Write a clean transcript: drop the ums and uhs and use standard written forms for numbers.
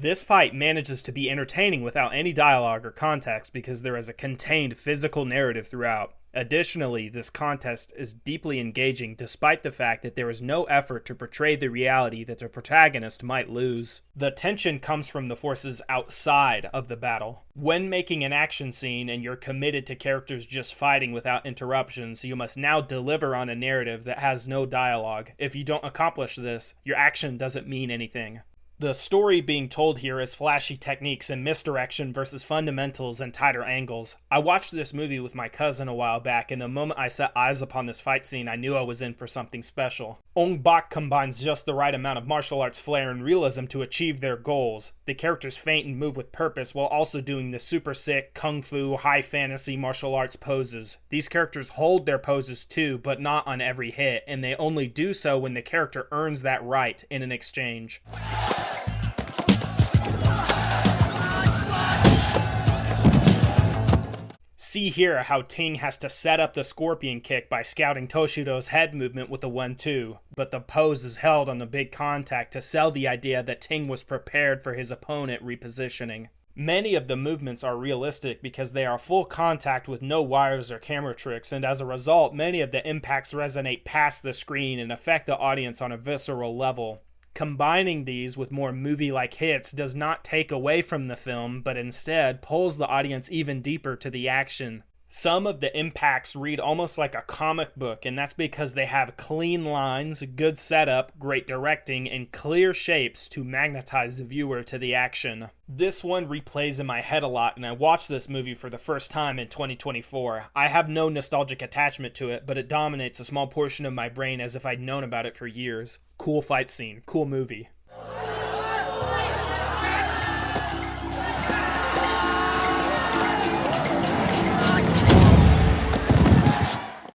This fight manages to be entertaining without any dialogue or context because there is a contained physical narrative throughout. Additionally, this contest is deeply engaging despite the fact that there is no effort to portray the reality that the protagonist might lose. The tension comes from the forces outside of the battle. When making an action scene and you're committed to characters just fighting without interruptions, you must now deliver on a narrative that has no dialogue. If you don't accomplish this, your action doesn't mean anything. The story being told here is flashy techniques and misdirection versus fundamentals and tighter angles. I watched this movie with my cousin a while back, and the moment I set eyes upon this fight scene, I knew I was in for something special. Ong Bak combines just the right amount of martial arts flair and realism to achieve their goals. The characters feint and move with purpose while also doing the super sick, kung fu, high fantasy martial arts poses. These characters hold their poses too, but not on every hit, and they only do so when the character earns that right in an exchange. See here how Ting has to set up the scorpion kick by scouting Toshiro's head movement with the 1-2, but the pose is held on the big contact to sell the idea that Ting was prepared for his opponent repositioning. Many of the movements are realistic because they are full contact with no wires or camera tricks, and as a result, many of the impacts resonate past the screen and affect the audience on a visceral level. Combining these with more movie-like hits does not take away from the film, but instead pulls the audience even deeper to the action. Some of the impacts read almost like a comic book, and that's because they have clean lines, good setup, great directing, and clear shapes to magnetize the viewer to the action. This one replays in my head a lot, and I watched this movie for the first time in 2024. I have no nostalgic attachment to it, but it dominates a small portion of my brain as if I'd known about it for years. Cool fight scene, cool movie.